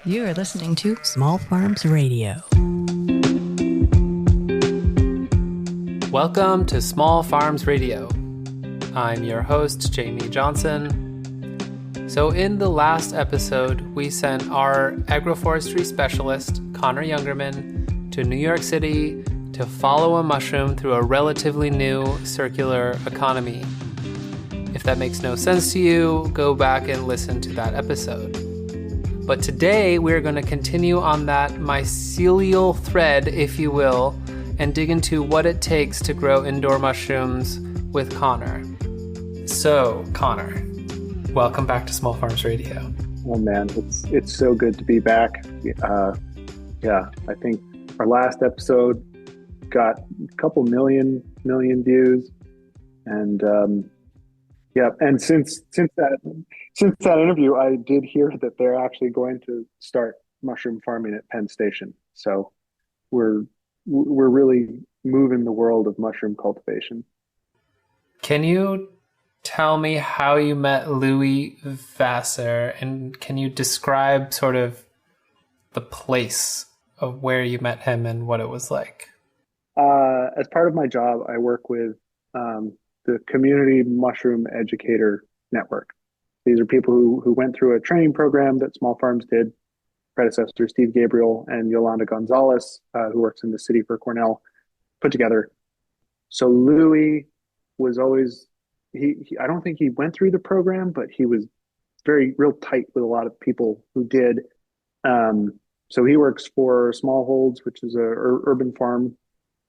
You are listening to Small Farms Radio. Welcome to Small Farms Radio. I'm your host, Jamie Johnson. So in the last episode, we sent our agroforestry specialist, Connor Youngerman, to New York City to follow a mushroom through a relatively new circular economy. If that makes no sense to you, go back and listen to that episode. But today, we're going to continue on that mycelial thread, if you will, and dig into what it takes to grow indoor mushrooms with Connor. So, Connor, welcome back to Small Farms Radio. Oh man, it's so good to be back. I think our last episode got a couple million views, and and since that interview, I did hear that they're actually going to start mushroom farming at Penn Station. So we're really moving the world of mushroom cultivation. Can you tell me how you met Louis Vassar, and can you describe sort of the place of where you met him and what it was like? As part of my job, I work with the Community Mushroom Educator Network. These are people who went through a training program that Small Farms did. Predecessor Steve Gabriel and Yolanda Gonzalez, who works in the city for Cornell, put together. So Louis was always, I don't think he went through the program, but he was real tight with a lot of people who did. So he works for Smallholds, which is a urban farm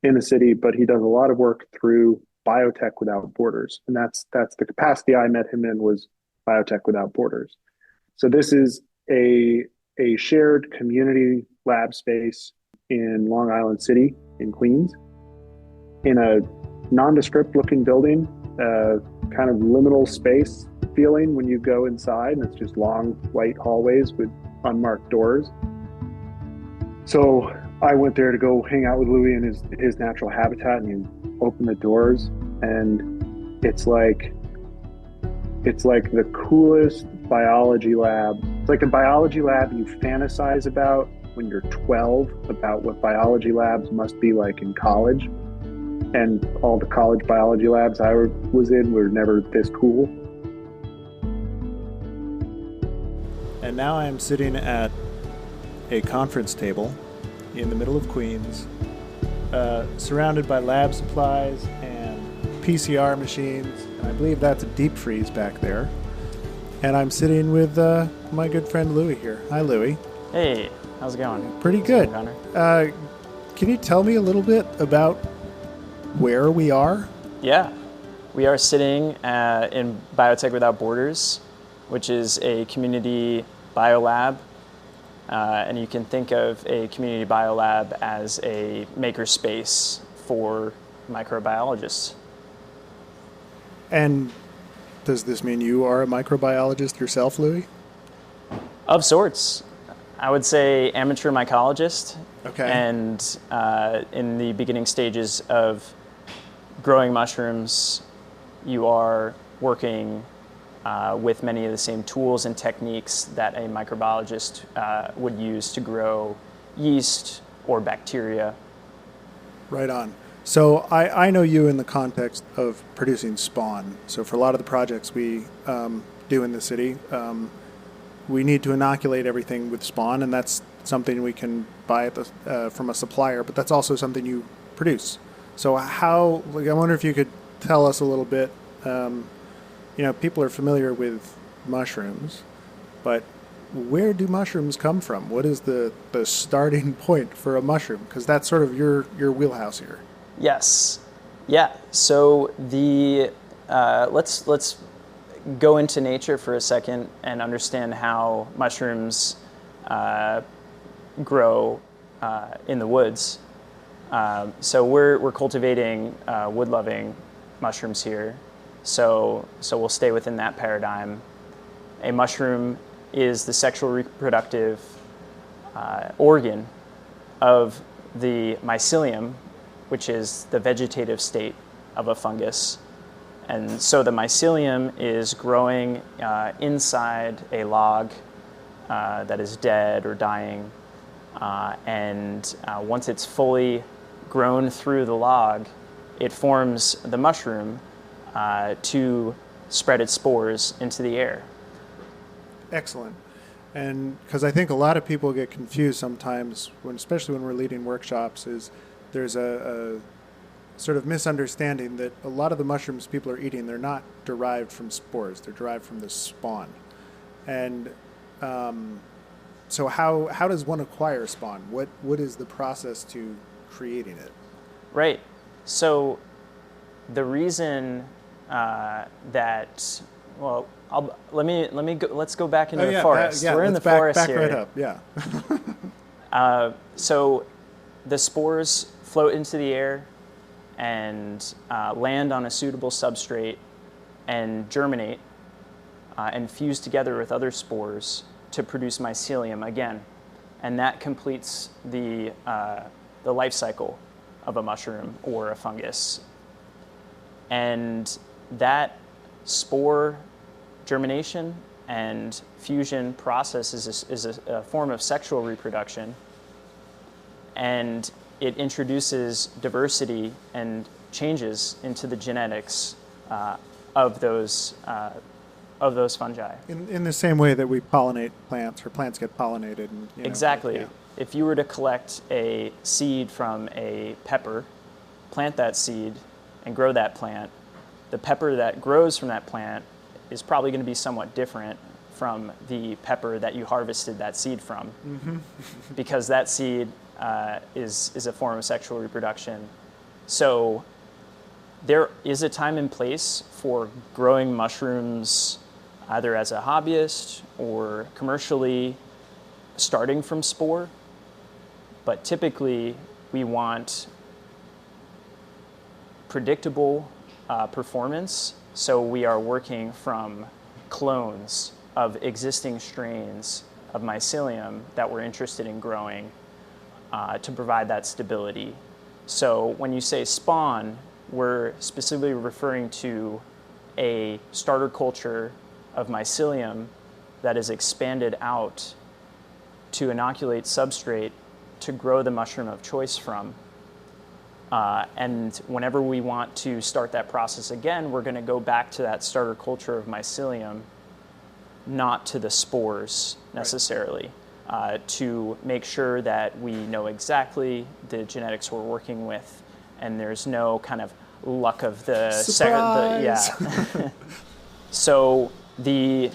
in the city, but he does a lot of work through Biotech Without Borders. And that's the capacity I met him in, was Biotech Without Borders. So this is a shared community lab space in Long Island City in Queens, in a nondescript looking building, kind of liminal space feeling when you go inside, and it's just long white hallways with unmarked doors. So I went there to go hang out with Louis in his natural habitat, and you open the doors and it's like the coolest biology lab. It's like a biology lab you fantasize about when you're 12, about what biology labs must be like in college. And all the college biology labs I was in were never this cool. And now I am sitting at a conference table in the middle of Queens, surrounded by lab supplies and PCR machines. I believe that's a deep freeze back there. And I'm sitting with my good friend Louis here. Hi, Louis. Hey, how's it going? Pretty good. Connor? Can you tell me a little bit about where we are? Yeah, we are sitting in Biotech Without Borders, which is a community biolab. And you can think of a community biolab as a makerspace for microbiologists. And does this mean you are a microbiologist yourself, Louis? Of sorts. I would say amateur mycologist. Okay. And in the beginning stages of growing mushrooms, you are working with many of the same tools and techniques that a microbiologist would use to grow yeast or bacteria. Right on. So I know you in the context of producing spawn. So for a lot of the projects we do in the city, we need to inoculate everything with spawn, and that's something we can buy from a supplier, but that's also something you produce. So I wonder if you could tell us a little bit. People are familiar with mushrooms, but where do mushrooms come from? What is the starting point for a mushroom? Because that's sort of your wheelhouse here. Yes. Yeah. So let's go into nature for a second and understand how mushrooms grow in the woods. So we're cultivating wood-loving mushrooms here. So we'll stay within that paradigm. A mushroom is the sexual reproductive organ of the mycelium, which is the vegetative state of a fungus. And so the mycelium is growing inside a log that is dead or dying. And once it's fully grown through the log, it forms the mushroom to spread its spores into the air. Excellent. And because I think a lot of people get confused sometimes, especially when we're leading workshops, is there's a sort of misunderstanding that a lot of the mushrooms people are eating, they're not derived from spores, they're derived from the spawn. And so how does one acquire spawn? What is the process to creating it? Right. So the reason that, well, let's go back into the forest. We're in the forest here. Back right up, yeah. So the spores float into the air and land on a suitable substrate and germinate and fuse together with other spores to produce mycelium again. And that completes the life cycle of a mushroom or a fungus. And that spore germination and fusion process is a form of sexual reproduction, and it introduces diversity and changes into the genetics of those fungi. In the same way that we pollinate plants, or plants get pollinated. And, exactly. Yeah. If you were to collect a seed from a pepper, plant that seed, and grow that plant, the pepper that grows from that plant is probably going to be somewhat different from the pepper that you harvested that seed from, because that seed is a form of sexual reproduction. So there is a time and place for growing mushrooms either as a hobbyist or commercially, starting from spore. But typically, we want predictable performance. So we are working from clones of existing strains of mycelium that we're interested in growing to provide that stability. So when you say spawn, we're specifically referring to a starter culture of mycelium that is expanded out to inoculate substrate to grow the mushroom of choice from. And whenever we want to start that process again, we're going to go back to that starter culture of mycelium, not to the spores necessarily, to make sure that we know exactly the genetics we're working with, and there's no kind of luck of the surprise. So the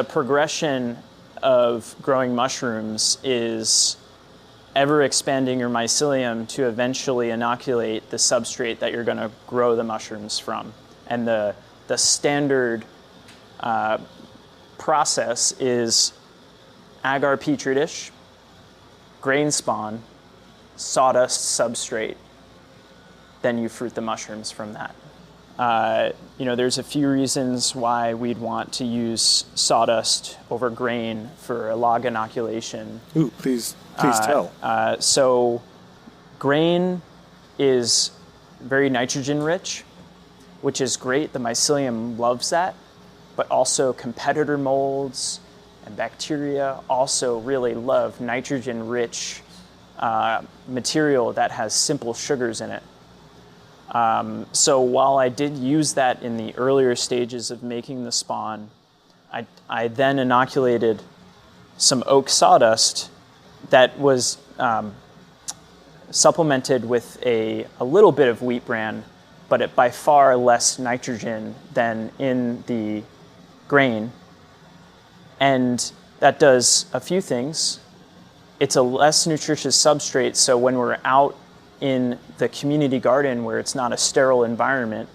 progression of growing mushrooms is ever expanding your mycelium to eventually inoculate the substrate that you're going to grow the mushrooms from. And the standard process is agar petri dish, grain spawn, sawdust substrate, then you fruit the mushrooms from that. There's a few reasons why we'd want to use sawdust over grain for a log inoculation. Ooh, please tell. So grain is very nitrogen rich, which is great. The mycelium loves that, but also competitor molds and bacteria also really love nitrogen rich material that has simple sugars in it. So while I did use that in the earlier stages of making the spawn, I then inoculated some oak sawdust that was supplemented with a little bit of wheat bran, but by far less nitrogen than in the grain. And that does a few things. It's a less nutritious substrate, so when we're out in the community garden where it's not a sterile environment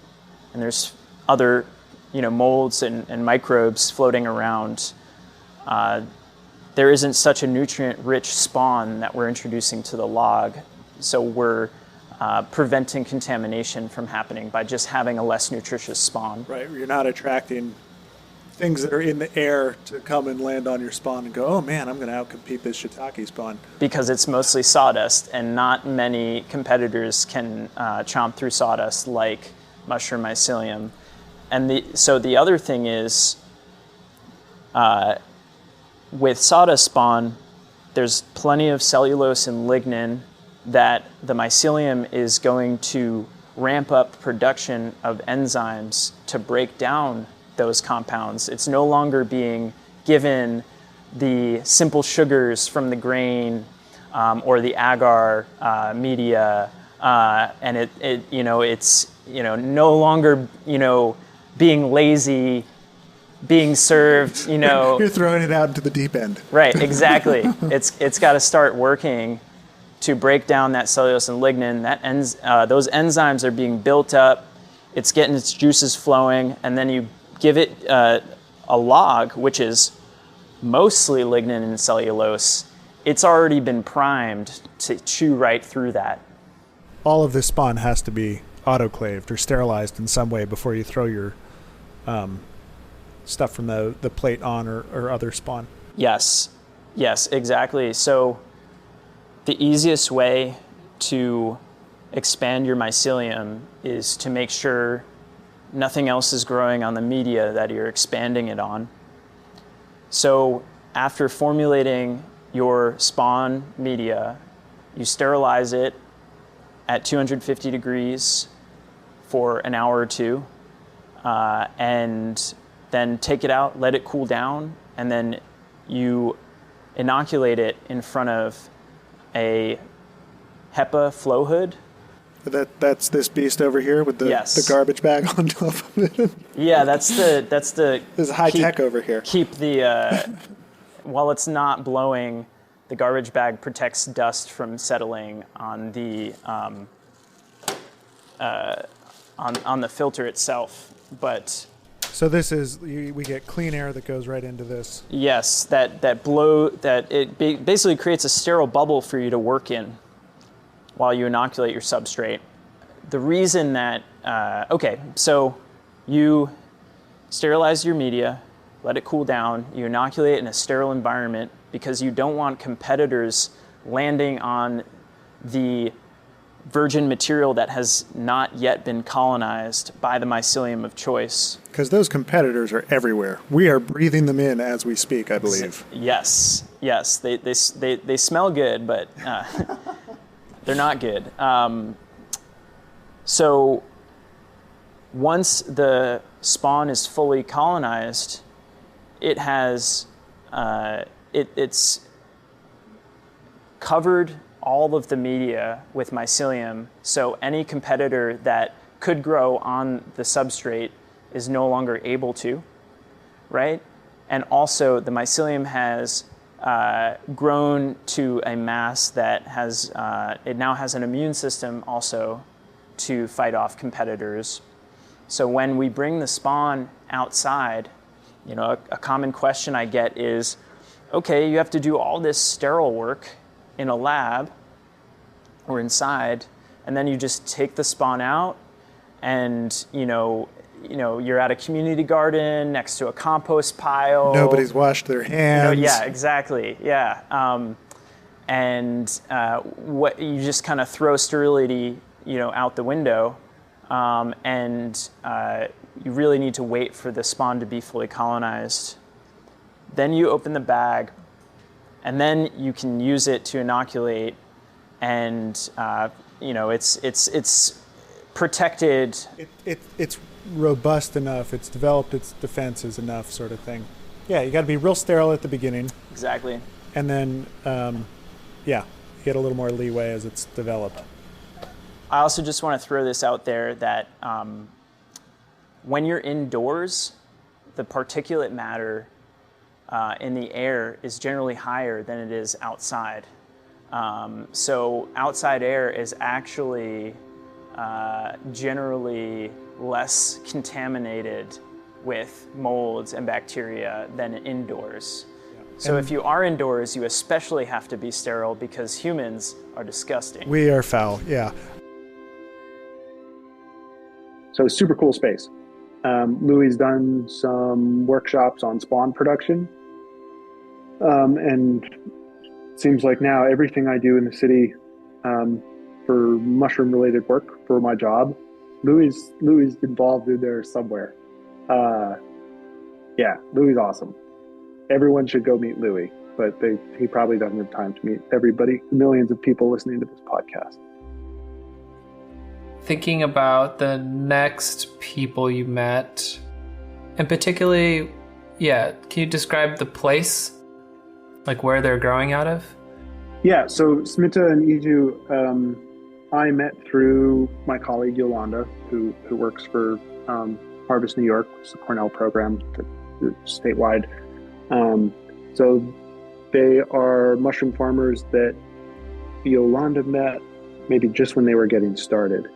and there's other molds and microbes floating around, there isn't such a nutrient-rich spawn that we're introducing to the log. So we're preventing contamination from happening by just having a less nutritious spawn. Right, you're not attracting things that are in the air to come and land on your spawn and go, oh man, I'm going to outcompete this shiitake spawn. Because it's mostly sawdust, and not many competitors can chomp through sawdust like mushroom mycelium. And so the other thing is, with sawdust spawn, there's plenty of cellulose and lignin that the mycelium is going to ramp up production of enzymes to break down those compounds. It's no longer being given the simple sugars from the grain or the agar media, and it's no longer being lazy, being served. You're throwing it out into the deep end. Right, exactly. It's got to start working to break down that cellulose and lignin. Those enzymes are being built up. It's getting its juices flowing, and then you give it a log, which is mostly lignin and cellulose. It's already been primed to chew right through that. All of this spawn has to be autoclaved or sterilized in some way before you throw your stuff from the plate on or other spawn. Yes, exactly. So the easiest way to expand your mycelium is to make sure nothing else is growing on the media that you're expanding it on. So after formulating your spawn media, you sterilize it at 250 degrees for an hour or two, and then take it out, let it cool down, and then you inoculate it in front of a HEPA flow hood. That's this beast over here with the garbage bag on top of it. Yeah, that's the. This is high tech over here. Keep the while it's not blowing, the garbage bag protects dust from settling on the on the filter itself. But so this is we get clean air that goes right into this. Yes, that it basically creates a sterile bubble for you to work in while you inoculate your substrate. The reason that, so you sterilize your media, let it cool down, you inoculate it in a sterile environment because you don't want competitors landing on the virgin material that has not yet been colonized by the mycelium of choice. Because those competitors are everywhere. We are breathing them in as we speak, I believe. Yes, they smell good, but they're not good. So once the spawn is fully colonized, it has it's covered all of the media with mycelium, so any competitor that could grow on the substrate is no longer able to, right? And also the mycelium has grown to a mass that has, it now has an immune system also to fight off competitors. So when we bring the spawn outside, a common question I get is, okay, you have to do all this sterile work in a lab or inside, and then you just take the spawn out and, you're at a community garden next to a compost pile. Nobody's washed their hands. Yeah, exactly. Yeah. What you just kind of throw sterility, out the window, and you really need to wait for the spawn to be fully colonized. Then you open the bag, and then you can use it to inoculate, and it's protected. It's robust enough. It's developed its defenses enough, sort of thing. Yeah, you got to be real sterile at the beginning. Exactly. And then, you get a little more leeway as it's developed. I also just want to throw this out there that when you're indoors, the particulate matter in the air is generally higher than it is outside. So outside air is actually generally less contaminated with molds and bacteria than indoors. Yeah. So if you are indoors, you especially have to be sterile because humans are disgusting. We are foul, yeah. So super cool space. Louis done some workshops on spawn production. And it seems like now everything I do in the city for mushroom related work for my job, Louis involved in there somewhere. Louis awesome. everyone should go meet Louis, but he probably doesn't have time to meet everybody, millions of people listening to this podcast. Thinking about the next people you met, and particularly, can you describe the place, like where they're growing out of? Yeah, so Smita and Itu, I met through my colleague Yolanda, who works for Harvest New York, which is a Cornell program that's statewide. So they are mushroom farmers that Yolanda met maybe just when they were getting started.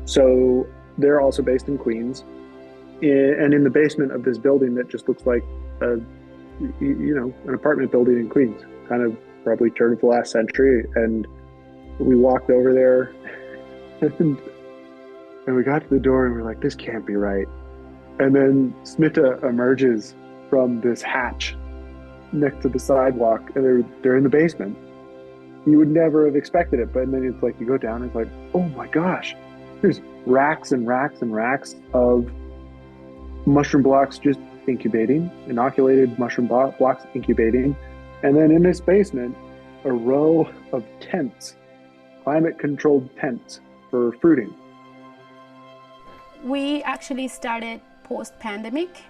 So they're also based in Queens, and in the basement of this building that just looks like an apartment building in Queens, kind of probably turn of the last century. And we walked over there and we got to the door and we're like, this can't be right. And then Smita emerges from this hatch next to the sidewalk, and they're in the basement. You would never have expected it, but then it's like you go down and it's like, oh my gosh, there's racks and racks and racks of mushroom blocks just incubating, inoculated mushroom blocks incubating. And then in this basement, a row of tents, climate-controlled tents for fruiting. We actually started post-pandemic,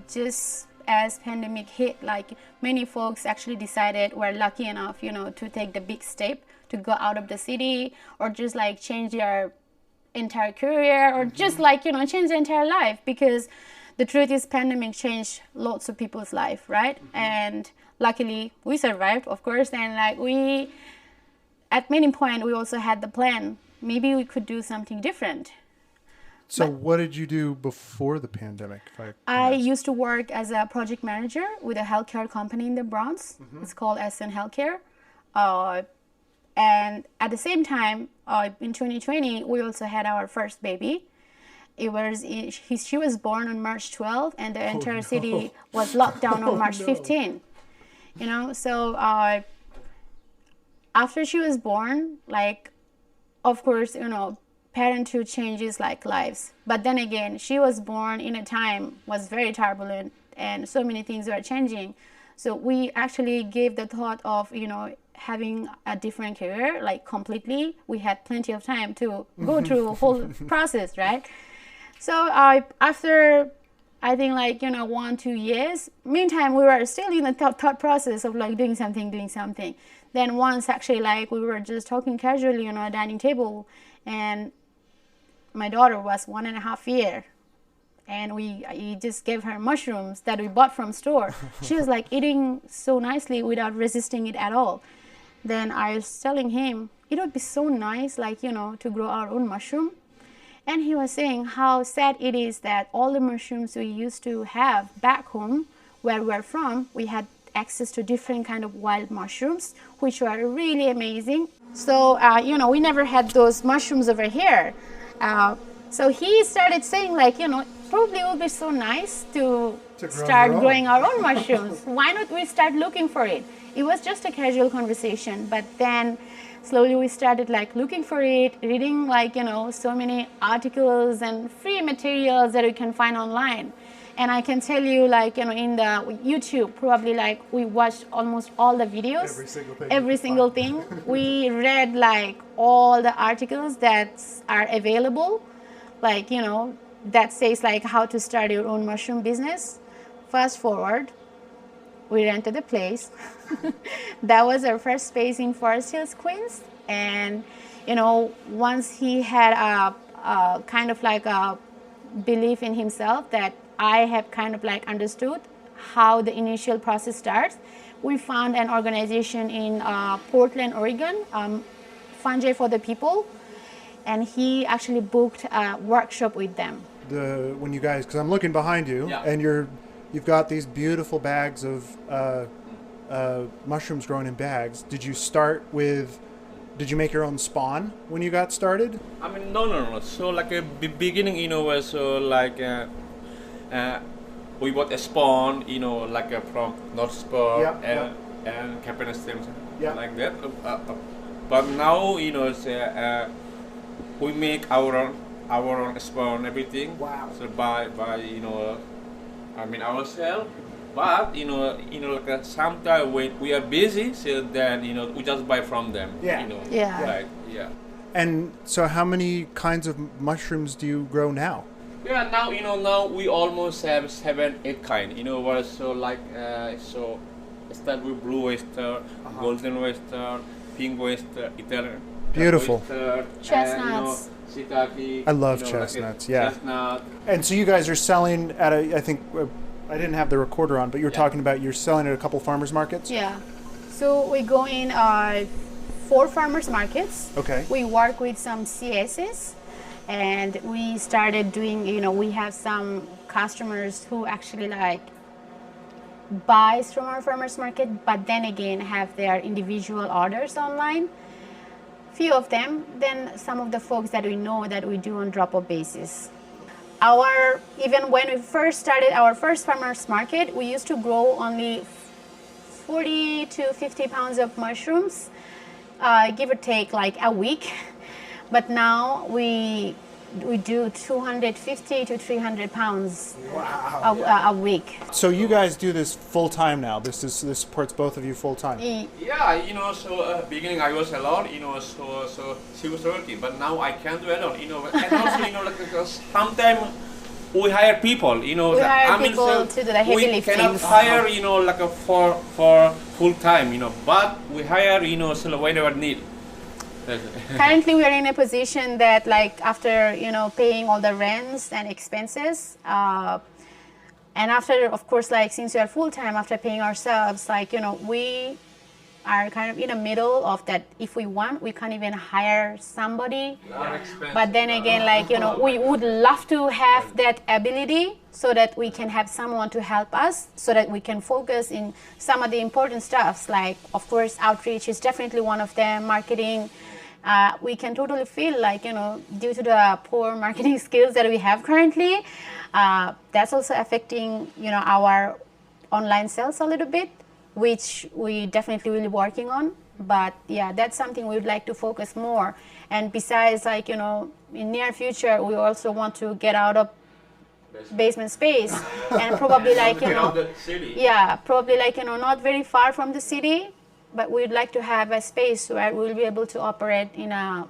just as pandemic hit, like many folks actually decided we're lucky enough, to take the big step to go out of the city, or just like change their entire career, or just like, change their entire life, because the truth is pandemic changed lots of people's life, right? And luckily we survived, of course, and like we, at many point, we also had the plan, maybe we could do something different. So what did you do before the pandemic? I used to work as a project manager with a healthcare company in the Bronx. Mm-hmm. It's called SN Healthcare. And at the same time, in 2020, we also had our first baby. She was born on March 12th, and the entire city was locked down on March 15th. So after she was born, like, of course, parenthood changes like lives. But then again, she was born in a time was very turbulent, and so many things were changing. So we actually gave the thought of, having a different career, like completely. We had plenty of time to go through the whole process, right? So after, I think 1-2 years, meantime, we were still in the thought process of like doing something. Then once actually we were just talking casually on a dining table, and my daughter was 1.5 years, and we just gave her mushrooms that we bought from store. She was like eating so nicely without resisting it at all. Then I was telling him it would be so nice, to grow our own mushroom. And he was saying how sad it is that all the mushrooms we used to have back home, where we're from, we had access to different kind of wild mushrooms, which were really amazing. So, we never had those mushrooms over here. So he started saying probably it would be so nice to start growing our own mushrooms. Why not we start looking for it? It was just a casual conversation, but then slowly we started looking for it, reading so many articles and free materials that we can find online. And I can tell you in the YouTube, probably we watched almost all the videos. Every single thing. We read all the articles that are available, that says how to start your own mushroom business. Fast forward, we rented a place. That was our first space in Forest Hills, Queens. And, once he had a kind of a belief in himself that I have kind of understood how the initial process starts, we found an organization in Portland, Oregon, Fungi for the People, and he actually booked a workshop with them. When you guys, because I'm looking behind you, and you've got these beautiful bags of mushrooms grown in bags. Did you make your own spawn when you got started? I mean, no. So beginning, was we bought a spawn, from nondescript and Captain stems, like that. But now, we make our own spawn, everything. Wow. So by I mean ourselves. But like sometimes when we are busy, so then we just buy from them. Yeah. Yeah. Like yeah. And so how many kinds of mushrooms do you grow now? Yeah, now we almost have 7-8 kind. So like so start with blue oyster, golden oyster, pink oyster, Italian Beautiful. oyster, Chestnuts. shiitake. I love like chestnuts, yeah. Chestnut. And so you guys are selling at I think, I didn't have the recorder on, but you were talking about you're selling at a couple farmers markets? Yeah. So we go in 4 farmers markets. Okay. We work with some CSs, and we started doing, we have some customers who actually like buys from our farmers market, but then again have their individual orders online. Few of them, then some of the folks that we know that we do on drop-off basis. Even when we first started our first farmers market, we used to grow only 40 to 50 pounds of mushrooms, give or take like a week. But now we do 250 to 300 pounds a week. So you guys do this full time now. This supports both of you full time. Yeah, so beginning I was alone, so she was working, but now I can't do alone, and also, like sometimes we hire people, We hire people to do the heavy we lifting. cannot hire, like for full time, but we hire, so whenever need. Currently, we are in a position that, like, after paying all the rents and expenses, and after, of course, like since we are full time, after paying ourselves, like we are kind of in the middle of that. If we want, we can't even hire somebody. But then again, like we would love to have that ability so that we can have someone to help us, so that we can focus in some of the important stuffs. Like, of course, outreach is definitely one of them. Marketing. We can totally feel like, due to the poor marketing skills that we have currently, that's also affecting, our online sales a little bit, which we definitely will be working on. But yeah, that's something we would like to focus more. And besides, like, in near future, we also want to get out of basement space and probably like, probably like, not very far from the city. But we'd like to have a space where we'll be able to operate in a,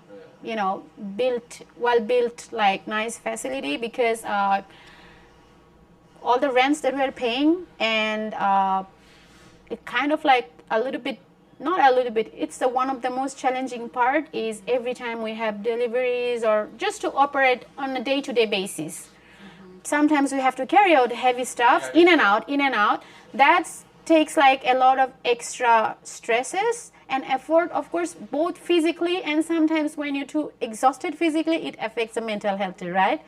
well-built, like nice facility, because all the rents that we're paying, and it kind of like it's one of the most challenging part is every time we have deliveries or just to operate on a day-to-day basis. Sometimes we have to carry out heavy stuff in and out. That's takes like a lot of extra stresses and effort, of course, both physically, and sometimes when you're too exhausted physically, it affects the mental health too, right?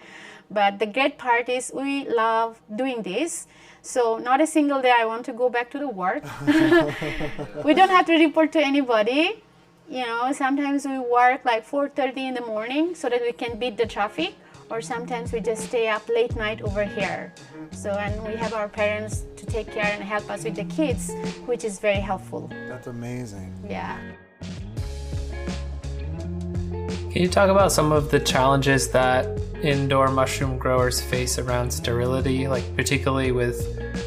But the great part is we love doing this. So not a single day I want to go back to the work. We don't have to report to anybody. Sometimes we work like 4:30 in the morning so that we can beat the traffic. Or sometimes we just stay up late night over here. So, and we have our parents to take care and help us with the kids, which is very helpful. That's amazing. Yeah. Can you talk about some of the challenges that indoor mushroom growers face around sterility, like particularly with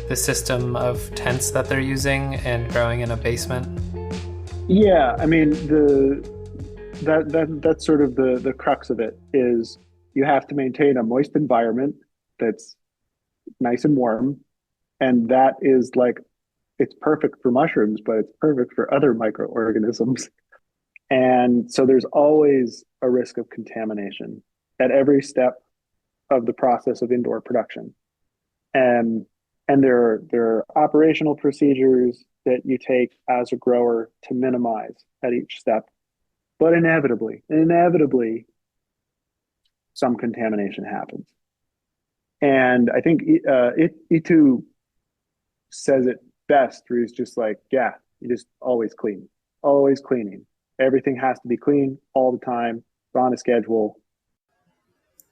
the system of tents that they're using and growing in a basement? Yeah, I mean, that's sort of the crux of it is you have to maintain a moist environment that's nice and warm. And that is like, it's perfect for mushrooms, but it's perfect for other microorganisms. And so there's always a risk of contamination at every step of the process of indoor production. And there are operational procedures that you take as a grower to minimize at each step. But inevitably, some contamination happens. And I think Itu says it best, where he's just like, you just always cleaning. Everything has to be clean all the time, on a schedule.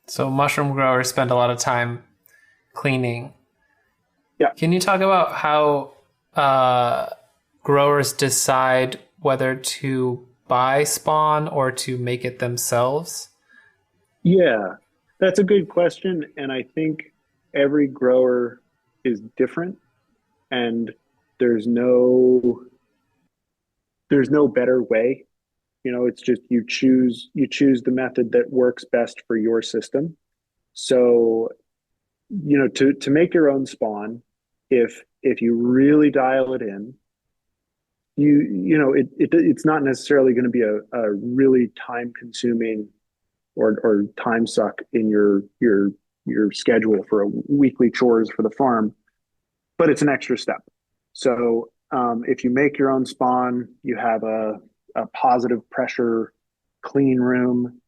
So mushroom growers spend a lot of time cleaning. Yeah. Can you talk about how growers decide whether to buy spawn or to make it themselves? Yeah, that's a good question. And I think every grower is different, and there's no better way. It's just you choose the method that works best for your system. So, to make your own spawn, if you really dial it in, it's not necessarily going to be a really time consuming or time suck in your schedule for a weekly chores for the farm, but it's an extra step. So if you make your own spawn, you have a positive pressure clean room,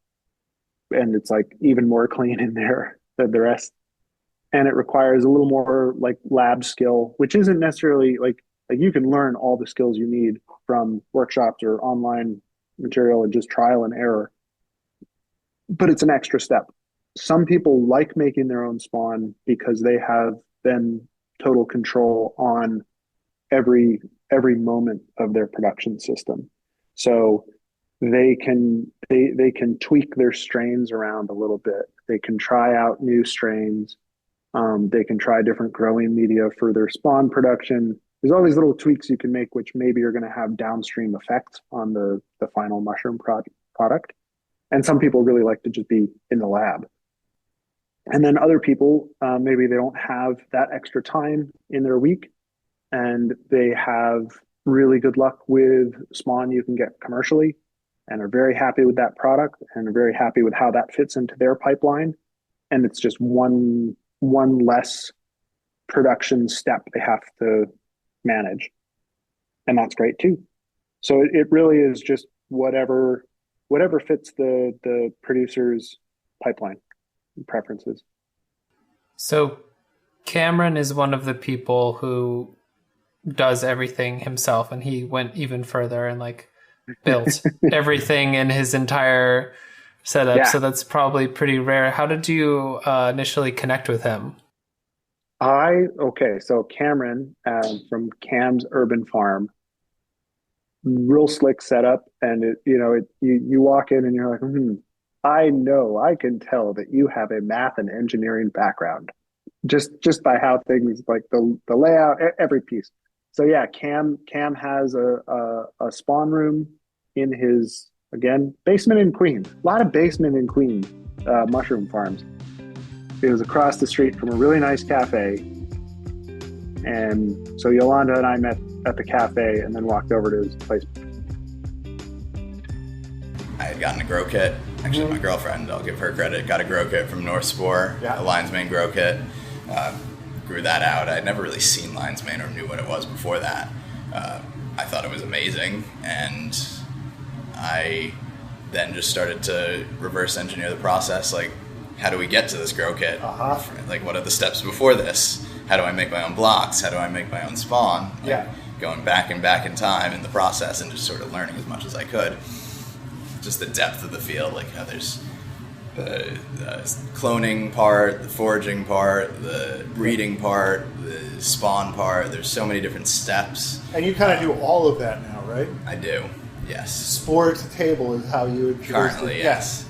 and it's like even more clean in there than the rest. And it requires a little more like lab skill, which isn't necessarily like you can learn all the skills you need from workshops or online material and just trial and error. But it's an extra step. Some people like making their own spawn because they have then total control on every moment of their production system. So they can tweak their strains around a little bit. They can try out new strains. They can try different growing media for their spawn production. There's all these little tweaks you can make, which maybe are going to have downstream effects on the final mushroom product. And some people really like to just be in the lab. And then other people, maybe they don't have that extra time in their week, and they have really good luck with spawn you can get commercially and are very happy with that product and are very happy with how that fits into their pipeline. And it's just one less production step they have to manage. And that's great too. So it really is just whatever fits the producer's pipeline preferences. So Cameron is one of the people who does everything himself, and he went even further and like built everything in his entire setup. Yeah. So that's probably pretty rare. How did you initially connect with him? So Cameron from Cam's Urban Farm, real slick setup, and you walk in and you're like, I can tell that you have a math and engineering background, just by how things like the layout, every piece. So yeah, Cam has a spawn room in his, again, basement in Queens. A lot of basement in Queens mushroom farms. It was across the street from a really nice cafe. And so Yolanda and I met at the cafe and then walked over to his place. I had gotten a grow kit. Actually, my girlfriend, I'll give her credit, got a grow kit from North Spore, a lion's mane grow kit. Grew that out. I'd never really seen lion's mane or knew what it was before that. I thought it was amazing, and I then just started to reverse engineer the process. Like, how do we get to this grow kit? Like, what are the steps before this? How do I make my own blocks? How do I make my own spawn? Going back and back in time in the process and just sort of learning as much as I could. Just the depth of the field, like how there's the cloning part, the foraging part, the breeding part, the spawn part. There's so many different steps. And you kind of do all of that now, right? I do, yes. Spore-to-table is how you would currently, yes.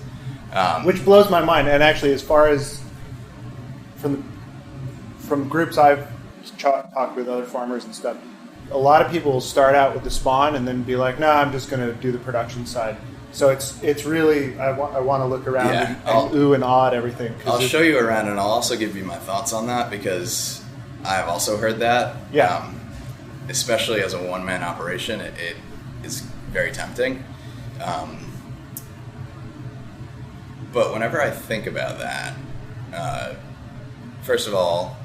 Which blows my mind. And actually, as far as from groups I've talked with, other farmers and stuff, a lot of people will start out with the spawn and then be like, "No, I'm just going to do the production side." So it's really, I want to look around and ooh and ah at everything. I'll show you around, and I'll also give you my thoughts on that, because I've also heard that. Yeah. Especially as a one-man operation, it is very tempting. But whenever I think about that, first of all,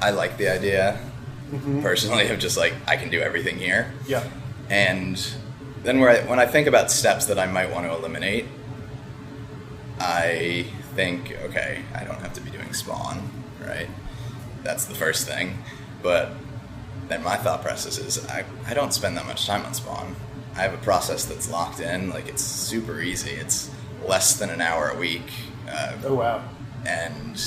I like the idea, personally, of just like, I can do everything here. Yeah. And then when I think about steps that I might want to eliminate, I think, okay, I don't have to be doing spawn, right? That's the first thing. But then my thought process is I don't spend that much time on spawn. I have a process that's locked in. Like, it's super easy. It's less than an hour a week. Oh, wow. And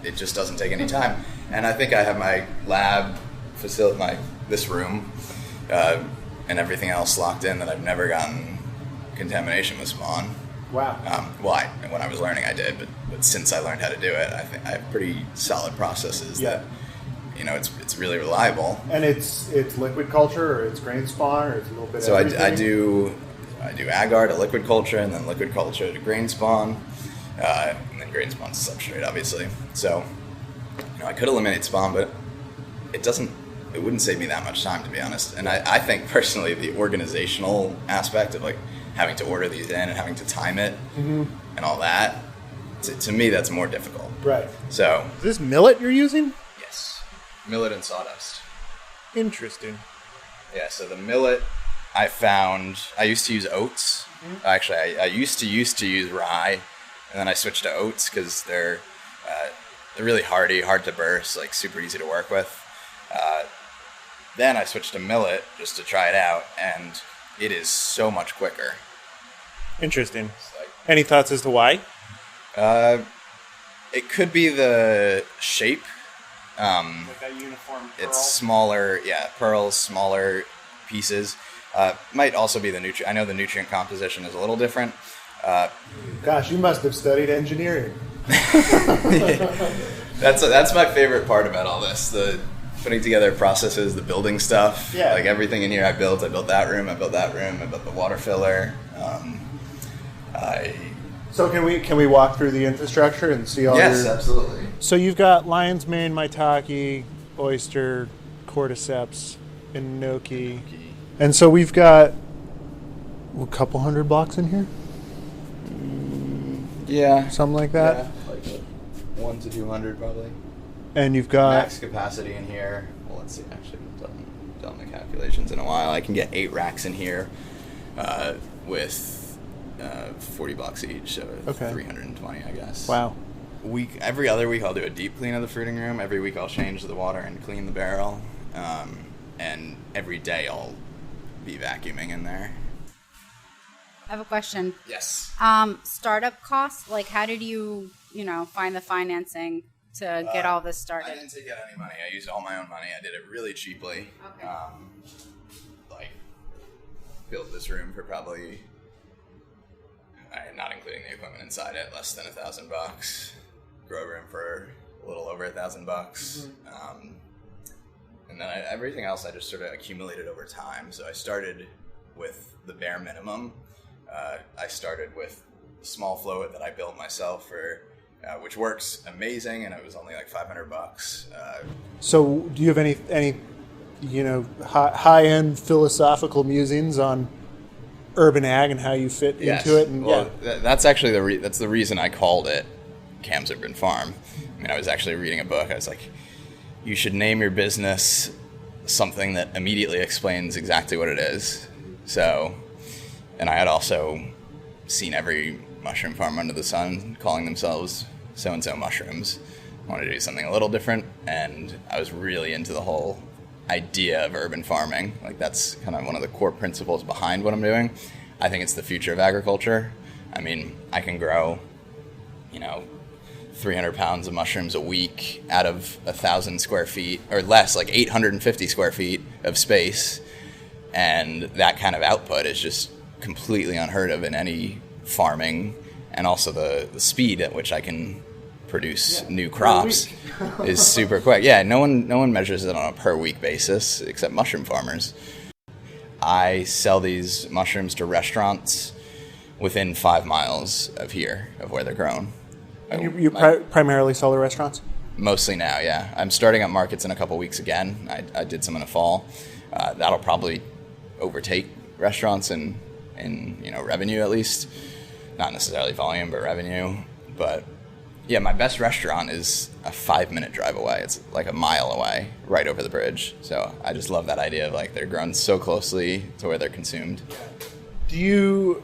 it just doesn't take any time. And I think I have my lab facility, this room, and everything else locked in, that I've never gotten contamination with spawn. Wow. When I was learning, I did, but since I learned how to do it, I think I have pretty solid processes that, it's really reliable. And it's liquid culture, or it's grain spawn, or it's a little bit. So of everything? I do agar to liquid culture, and then liquid culture to grain spawn, and then grain spawn to substrate, obviously. So, I could eliminate spawn, but it wouldn't save me that much time, to be honest. And I think personally the organizational aspect of like having to order these in and having to time it and all that, to me that's more difficult. Right. So is this millet you're using? Yes. Millet and sawdust. Interesting. Yeah, so the millet I used to use oats. Actually, I used to use rye, and then I switched to oats because they're really hardy, hard to burst, like super easy to work with. Then I switched to millet just to try it out, and it is so much quicker. Interesting. Any thoughts as to why? It could be the shape. Like that uniform pearl? It's smaller, pearls, smaller pieces. Might also be the nutrient. I know the nutrient composition is a little different. Gosh, you must have studied engineering. That's my favorite part about all this. The putting together processes, the building stuff. Yeah. Like everything in here I built that room, I built the water filler. So can we walk through the infrastructure and see all Yes, absolutely. So you've got lion's mane, maitake, oyster, cordyceps, enoki. And so we've got a couple hundred blocks in here? Yeah. Something like that? Yeah, like 1 to 200 probably. And you've got max capacity in here. Well, let's see. Actually, I've done the calculations in a while. I can get 8 racks in here with 40 bucks each, so 320, I guess. Wow. Every other week, I'll do a deep clean of the fruiting room. Every week, I'll change the water and clean the barrel. And every day, I'll be vacuuming in there. I have a question. Yes. Startup costs, like how did you find the financing to get all this started? I didn't take out any money. I used all my own money. I did it really cheaply. Okay. Built this room for probably, not including the equipment inside it, less than $1,000. Grow room for a little over $1,000. And then everything else I just sort of accumulated over time. So I started with the bare minimum. I started with a small float that I built myself which works amazing, and it was only like $500. So do you have any high-end philosophical musings on urban ag and how you fit into it? And that's actually that's the reason I called it Cam's Urban Farm. I mean, I was actually reading a book. I was like, you should name your business something that immediately explains exactly what it is. So, and I had also seen every mushroom farm under the sun calling themselves so-and-so mushrooms. I wanted to do something a little different, and I was really into the whole idea of urban farming. Like, that's kind of one of the core principles behind what I'm doing. I think it's the future of agriculture. I mean, I can grow, 300 pounds of mushrooms a week out of 1,000 square feet, or less, like 850 square feet of space, and that kind of output is just completely unheard of in any farming. And also the speed at which I can produce new crops is super quick. Yeah, no one measures it on a per week basis except mushroom farmers. I sell these mushrooms to restaurants within 5 miles of here, of where they're grown. And you primarily sell to restaurants? Mostly now, yeah. I'm starting up markets in a couple weeks again. I did some in the fall. That'll probably overtake restaurants in revenue, at least. Not necessarily volume, but revenue. But yeah, my best restaurant is a 5-minute drive away. It's like a mile away, right over the bridge. So I just love that idea of like they're grown so closely to where they're consumed. Do you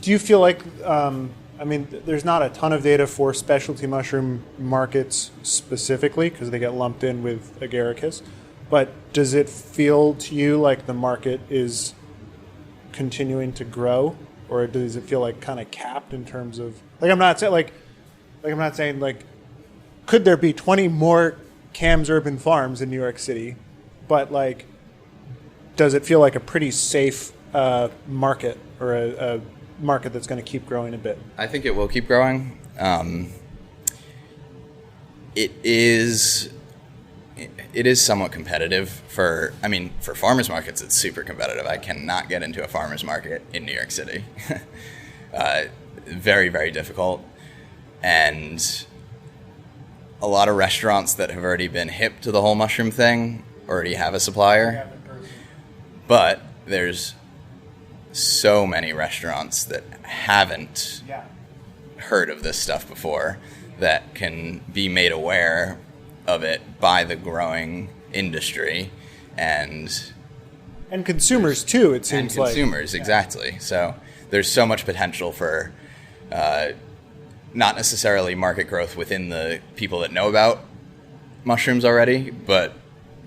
feel like, there's not a ton of data for specialty mushroom markets specifically because they get lumped in with agaricus, but does it feel to you like the market is continuing to grow, or does it feel like kind of capped in terms of, I'm not saying could there be 20 more Cam's Urban Farms in New York City, but does it feel like a pretty safe market or market that's going to keep growing a bit? I think it will keep growing. It is somewhat competitive for farmers markets. It's super competitive. I cannot get into a farmers market in New York City. Very, very difficult. And a lot of restaurants that have already been hip to the whole mushroom thing already have a supplier. But there's so many restaurants that haven't heard of this stuff before that can be made aware of it by the growing industry and consumers too, it seems like. Consumers, exactly. So there's so much potential for not necessarily market growth within the people that know about mushrooms already, but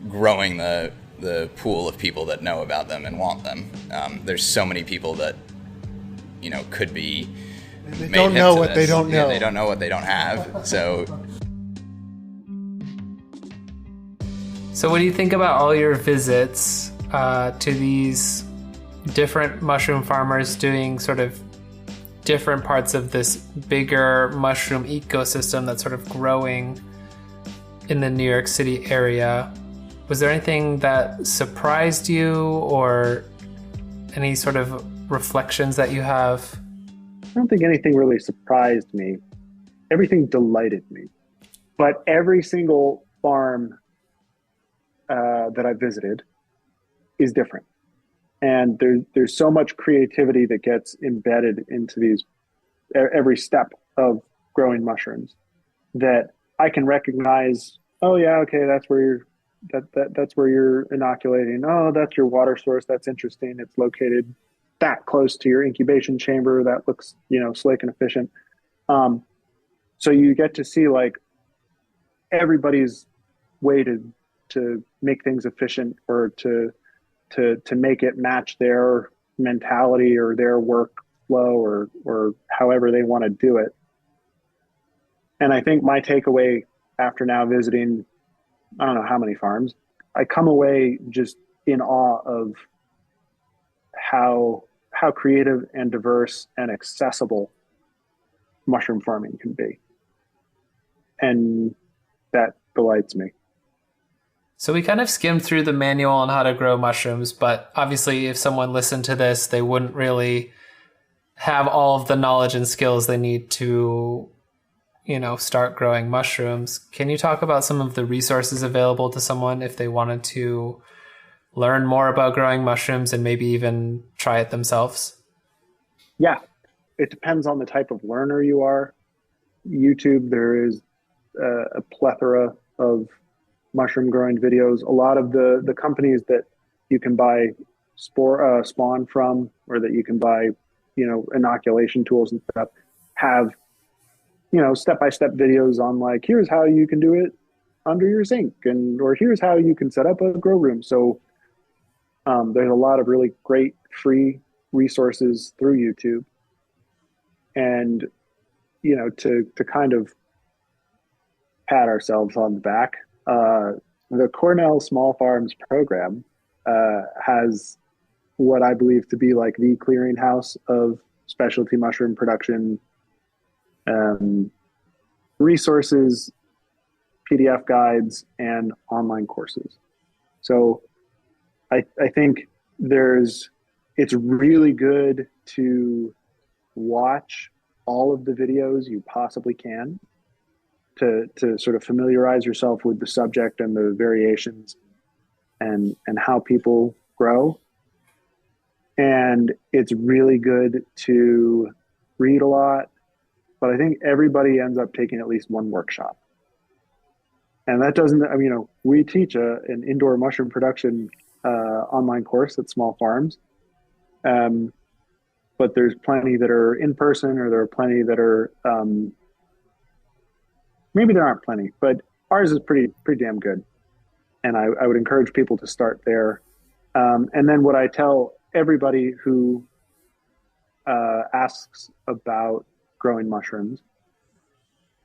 growing the pool of people that know about them and want them. There's so many people that, could be they don't know what they don't know. They don't know what they don't have. So what do you think about all your visits to these different mushroom farmers doing sort of different parts of this bigger mushroom ecosystem that's sort of growing in the New York City area? Was there anything that surprised you or any sort of reflections that you have? I don't think anything really surprised me. Everything delighted me. But every single farm that I visited is different. And there's so much creativity that gets embedded into every step of growing mushrooms that I can recognize, oh yeah, okay, that's where you're inoculating. Oh, that's your water source. That's interesting. It's located that close to your incubation chamber. That looks, slick and efficient. So you get to see like everybody's way to make things efficient or to make it match their mentality or their workflow or however they want to do it. And I think my takeaway after now visiting, I don't know how many farms, I come away just in awe of how creative and diverse and accessible mushroom farming can be. And that delights me. So we kind of skimmed through the manual on how to grow mushrooms, but obviously if someone listened to this, they wouldn't really have all of the knowledge and skills they need to, start growing mushrooms. Can you talk about some of the resources available to someone if they wanted to learn more about growing mushrooms and maybe even try it themselves? Yeah, it depends on the type of learner you are. YouTube, there is a plethora of mushroom growing videos. A lot of the companies that you can buy spawn from, or that you can buy, inoculation tools and stuff, have, step-by-step videos on like, here's how you can do it under your sink, or here's how you can set up a grow room. So there's a lot of really great free resources through YouTube. And, to kind of pat ourselves on the back, the Cornell Small Farms program has what I believe to be like the clearinghouse of specialty mushroom production resources, PDF guides, and online courses. So I think it's really good to watch all of the videos you possibly can to sort of familiarize yourself with the subject and the variations and how people grow. And it's really good to read a lot, but I think everybody ends up taking at least one workshop. And that doesn't, we teach an indoor mushroom production online course at Small Farms. But there's plenty that are in person, or there are plenty that are, maybe there aren't plenty, but ours is pretty damn good. And I would encourage people to start there. And then what I tell everybody who asks about growing mushrooms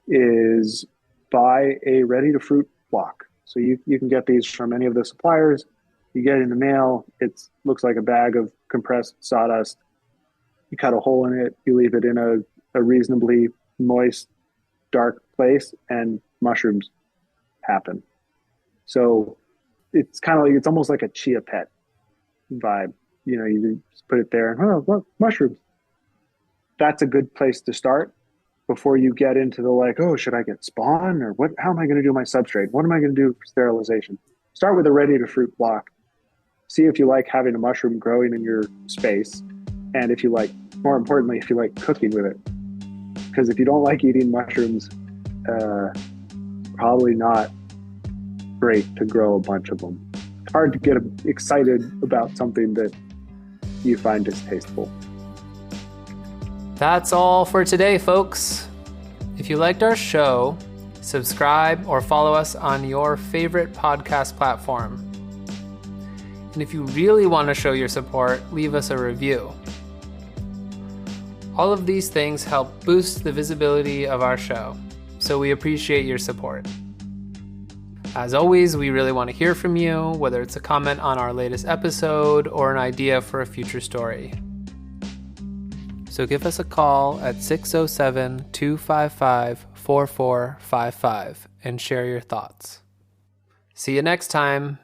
is buy a ready to fruit block. So you can get these from any of the suppliers. You get it in the mail. It looks like a bag of compressed sawdust. you cut a hole in it, you leave it in a reasonably moist, dark place, and mushrooms happen. So it's kind of like, it's almost like a chia pet vibe. You know, you just put it there and, oh, look, mushrooms. That's a good place to start before you get into the like, oh, should I get spawn, or what? How am I going to do my substrate? What am I going to do for sterilization? Start with a ready to fruit block. See if you like having a mushroom growing in your space, and if you like, more importantly, if you like cooking with it. Because if you don't like eating mushrooms, probably not great to grow a bunch of them. It's hard to get excited about something that you find distasteful. That's all for today, folks. If you liked our show, subscribe or follow us on your favorite podcast platform. And if you really want to show your support, leave us a review. All of these things help boost the visibility of our show, so we appreciate your support. As always, we really want to hear from you, whether it's a comment on our latest episode or an idea for a future story. So give us a call at 607-255-4455 and share your thoughts. See you next time.